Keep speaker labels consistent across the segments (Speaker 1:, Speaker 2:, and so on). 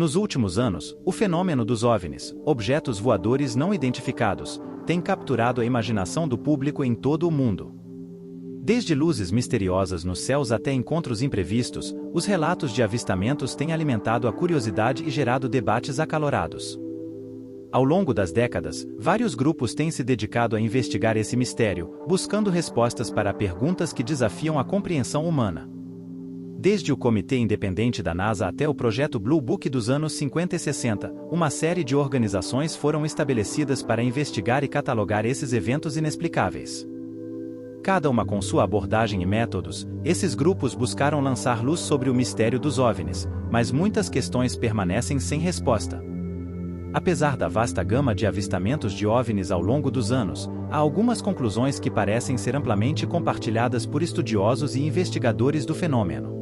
Speaker 1: Nos últimos anos, o fenômeno dos OVNIs, objetos voadores não identificados, tem capturado a imaginação do público em todo o mundo. Desde luzes misteriosas nos céus até encontros imprevistos, os relatos de avistamentos têm alimentado a curiosidade e gerado debates acalorados. Ao longo das décadas, vários grupos têm se dedicado a investigar esse mistério, buscando respostas para perguntas que desafiam a compreensão humana. Desde o Comitê Independente da NASA até o projeto Blue Book dos anos 50 e 60, uma série de organizações foram estabelecidas para investigar e catalogar esses eventos inexplicáveis. Cada uma com sua abordagem e métodos, esses grupos buscaram lançar luz sobre o mistério dos OVNIs, mas muitas questões permanecem sem resposta. Apesar da vasta gama de avistamentos de OVNIs ao longo dos anos, há algumas conclusões que parecem ser amplamente compartilhadas por estudiosos e investigadores do fenômeno.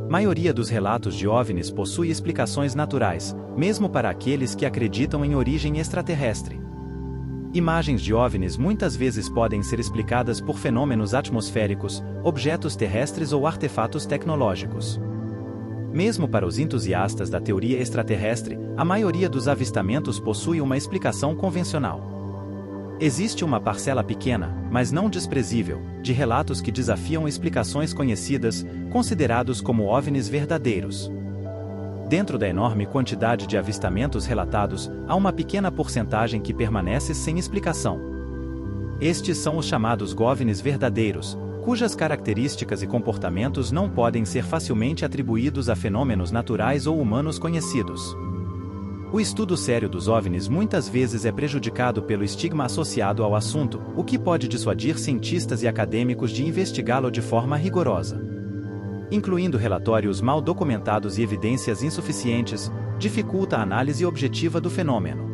Speaker 1: A maioria dos relatos de OVNIs possui explicações naturais, mesmo para aqueles que acreditam em origem extraterrestre. Imagens de OVNIs muitas vezes podem ser explicadas por fenômenos atmosféricos, objetos terrestres ou artefatos tecnológicos. Mesmo para os entusiastas da teoria extraterrestre, a maioria dos avistamentos possui uma explicação convencional. Existe uma parcela pequena, mas não desprezível, de relatos que desafiam explicações conhecidas, considerados como OVNIs verdadeiros. Dentro da enorme quantidade de avistamentos relatados, há uma pequena porcentagem que permanece sem explicação. Estes são os chamados OVNIs verdadeiros, cujas características e comportamentos não podem ser facilmente atribuídos a fenômenos naturais ou humanos conhecidos. O estudo sério dos OVNIs muitas vezes é prejudicado pelo estigma associado ao assunto, o que pode dissuadir cientistas e acadêmicos de investigá-lo de forma rigorosa. Incluindo relatórios mal documentados e evidências insuficientes, dificulta a análise objetiva do fenômeno.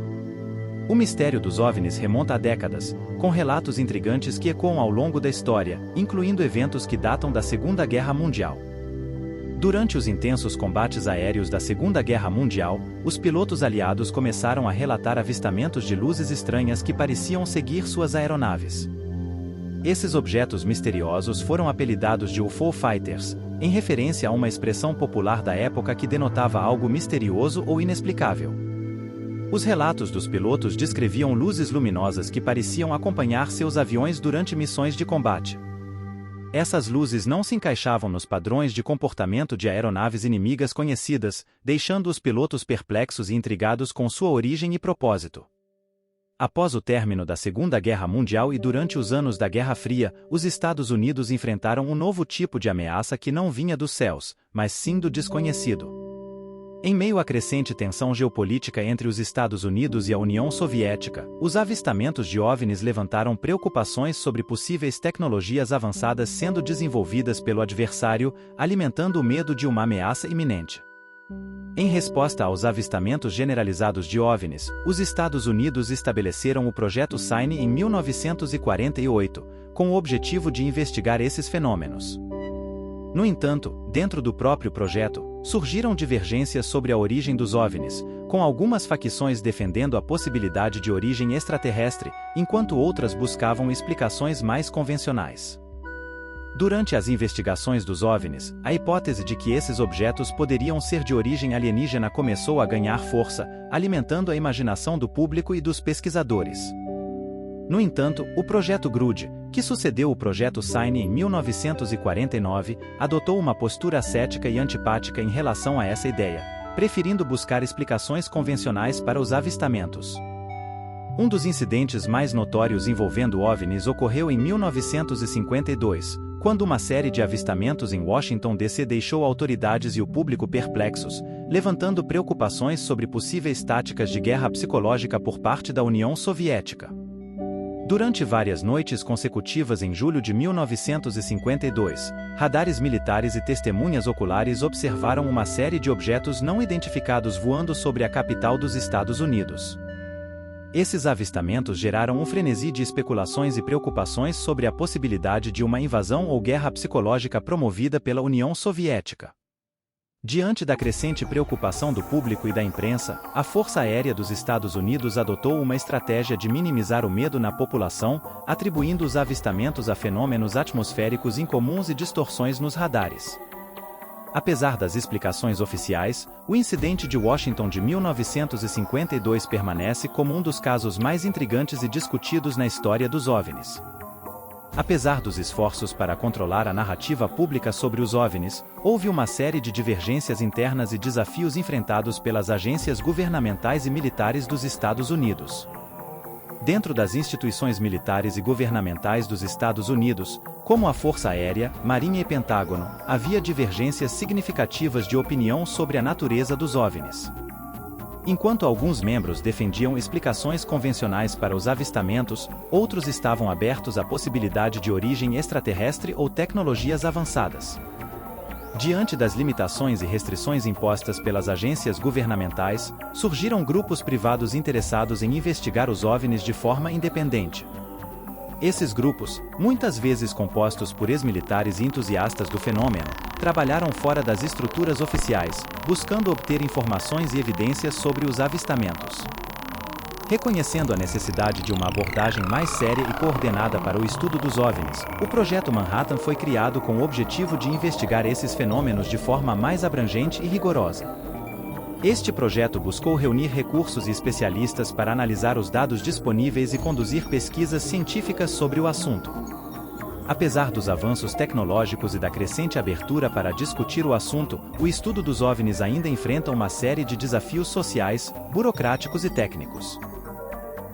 Speaker 1: O mistério dos OVNIs remonta a décadas, com relatos intrigantes que ecoam ao longo da história, incluindo eventos que datam da Segunda Guerra Mundial. Durante os intensos combates aéreos da Segunda Guerra Mundial, os pilotos aliados começaram a relatar avistamentos de luzes estranhas que pareciam seguir suas aeronaves. Esses objetos misteriosos foram apelidados de UFO Fighters, em referência a uma expressão popular da época que denotava algo misterioso ou inexplicável. Os relatos dos pilotos descreviam luzes luminosas que pareciam acompanhar seus aviões durante missões de combate. Essas luzes não se encaixavam nos padrões de comportamento de aeronaves inimigas conhecidas, deixando os pilotos perplexos e intrigados com sua origem e propósito. Após o término da Segunda Guerra Mundial e durante os anos da Guerra Fria, os Estados Unidos enfrentaram um novo tipo de ameaça que não vinha dos céus, mas sim do desconhecido. Em meio à crescente tensão geopolítica entre os Estados Unidos e a União Soviética, os avistamentos de OVNIs levantaram preocupações sobre possíveis tecnologias avançadas sendo desenvolvidas pelo adversário, alimentando o medo de uma ameaça iminente. Em resposta aos avistamentos generalizados de OVNIs, os Estados Unidos estabeleceram o Projeto SIGN em 1948, com o objetivo de investigar esses fenômenos. No entanto, dentro do próprio projeto, surgiram divergências sobre a origem dos OVNIs, com algumas facções defendendo a possibilidade de origem extraterrestre, enquanto outras buscavam explicações mais convencionais. Durante as investigações dos OVNIs, a hipótese de que esses objetos poderiam ser de origem alienígena começou a ganhar força, alimentando a imaginação do público e dos pesquisadores. No entanto, o Projeto Grudge, que sucedeu o Projeto SIGN em 1949, adotou uma postura cética e antipática em relação a essa ideia, preferindo buscar explicações convencionais para os avistamentos. Um dos incidentes mais notórios envolvendo OVNIs ocorreu em 1952, quando uma série de avistamentos em Washington DC deixou autoridades e o público perplexos, levantando preocupações sobre possíveis táticas de guerra psicológica por parte da União Soviética. Durante várias noites consecutivas em julho de 1952, radares militares e testemunhas oculares observaram uma série de objetos não identificados voando sobre a capital dos Estados Unidos. Esses avistamentos geraram um frenesi de especulações e preocupações sobre a possibilidade de uma invasão ou guerra psicológica promovida pela União Soviética. Diante da crescente preocupação do público e da imprensa, a Força Aérea dos Estados Unidos adotou uma estratégia de minimizar o medo na população, atribuindo os avistamentos a fenômenos atmosféricos incomuns e distorções nos radares. Apesar das explicações oficiais, o incidente de Washington de 1952 permanece como um dos casos mais intrigantes e discutidos na história dos OVNIs. Apesar dos esforços para controlar a narrativa pública sobre os OVNIs, houve uma série de divergências internas e desafios enfrentados pelas agências governamentais e militares dos Estados Unidos. Dentro das instituições militares e governamentais dos Estados Unidos, como a Força Aérea, Marinha e Pentágono, havia divergências significativas de opinião sobre a natureza dos OVNIs. Enquanto alguns membros defendiam explicações convencionais para os avistamentos, outros estavam abertos à possibilidade de origem extraterrestre ou tecnologias avançadas. Diante das limitações e restrições impostas pelas agências governamentais, surgiram grupos privados interessados em investigar os OVNIs de forma independente. Esses grupos, muitas vezes compostos por ex-militares e entusiastas do fenômeno, trabalharam fora das estruturas oficiais, buscando obter informações e evidências sobre os avistamentos. Reconhecendo a necessidade de uma abordagem mais séria e coordenada para o estudo dos OVNIs, o Projeto Manhattan foi criado com o objetivo de investigar esses fenômenos de forma mais abrangente e rigorosa. Este projeto buscou reunir recursos e especialistas para analisar os dados disponíveis e conduzir pesquisas científicas sobre o assunto. Apesar dos avanços tecnológicos e da crescente abertura para discutir o assunto, o estudo dos OVNIs ainda enfrenta uma série de desafios sociais, burocráticos e técnicos.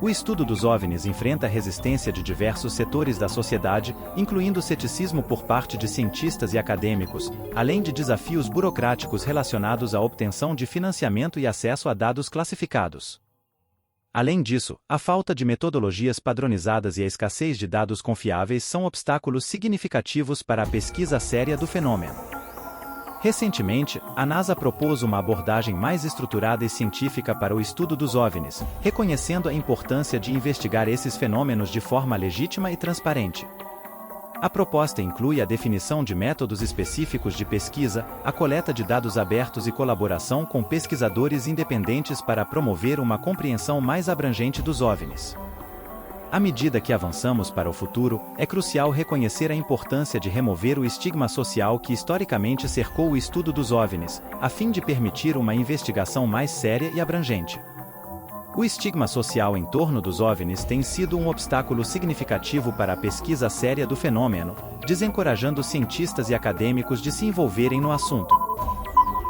Speaker 1: O estudo dos OVNIs enfrenta a resistência de diversos setores da sociedade, incluindo ceticismo por parte de cientistas e acadêmicos, além de desafios burocráticos relacionados à obtenção de financiamento e acesso a dados classificados. Além disso, a falta de metodologias padronizadas e a escassez de dados confiáveis são obstáculos significativos para a pesquisa séria do fenômeno. Recentemente, a NASA propôs uma abordagem mais estruturada e científica para o estudo dos OVNIs, reconhecendo a importância de investigar esses fenômenos de forma legítima e transparente. A proposta inclui a definição de métodos específicos de pesquisa, a coleta de dados abertos e colaboração com pesquisadores independentes para promover uma compreensão mais abrangente dos OVNIs. À medida que avançamos para o futuro, é crucial reconhecer a importância de remover o estigma social que historicamente cercou o estudo dos OVNIs, a fim de permitir uma investigação mais séria e abrangente. O estigma social em torno dos OVNIs tem sido um obstáculo significativo para a pesquisa séria do fenômeno, desencorajando cientistas e acadêmicos de se envolverem no assunto.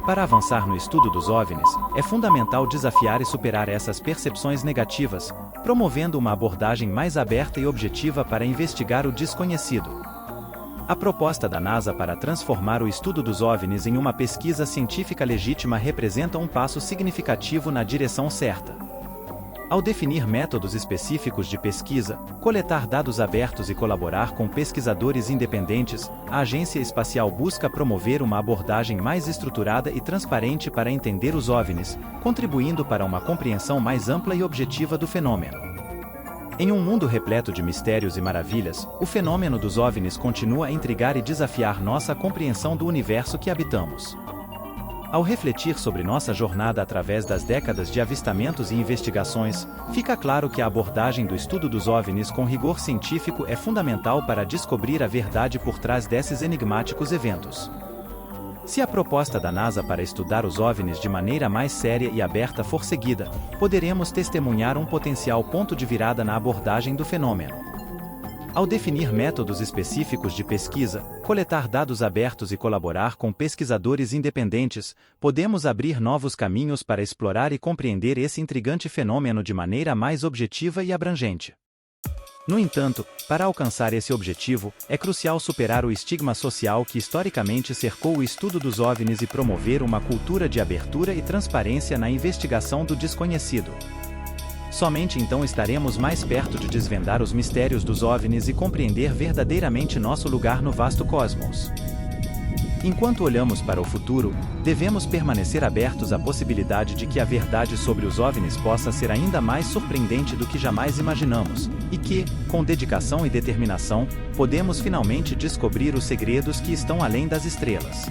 Speaker 1: Para avançar no estudo dos OVNIs, é fundamental desafiar e superar essas percepções negativas, promovendo uma abordagem mais aberta e objetiva para investigar o desconhecido. A proposta da NASA para transformar o estudo dos OVNIs em uma pesquisa científica legítima representa um passo significativo na direção certa. Ao definir métodos específicos de pesquisa, coletar dados abertos e colaborar com pesquisadores independentes, a Agência Espacial busca promover uma abordagem mais estruturada e transparente para entender os OVNIs, contribuindo para uma compreensão mais ampla e objetiva do fenômeno. Em um mundo repleto de mistérios e maravilhas, o fenômeno dos OVNIs continua a intrigar e desafiar nossa compreensão do universo que habitamos. Ao refletir sobre nossa jornada através das décadas de avistamentos e investigações, fica claro que a abordagem do estudo dos OVNIs com rigor científico é fundamental para descobrir a verdade por trás desses enigmáticos eventos. Se a proposta da NASA para estudar os OVNIs de maneira mais séria e aberta for seguida, poderemos testemunhar um potencial ponto de virada na abordagem do fenômeno. Ao definir métodos específicos de pesquisa, coletar dados abertos e colaborar com pesquisadores independentes, podemos abrir novos caminhos para explorar e compreender esse intrigante fenômeno de maneira mais objetiva e abrangente. No entanto, para alcançar esse objetivo, é crucial superar o estigma social que historicamente cercou o estudo dos OVNIs e promover uma cultura de abertura e transparência na investigação do desconhecido. Somente então estaremos mais perto de desvendar os mistérios dos OVNIs e compreender verdadeiramente nosso lugar no vasto cosmos. Enquanto olhamos para o futuro, devemos permanecer abertos à possibilidade de que a verdade sobre os OVNIs possa ser ainda mais surpreendente do que jamais imaginamos, e que, com dedicação e determinação, podemos finalmente descobrir os segredos que estão além das estrelas.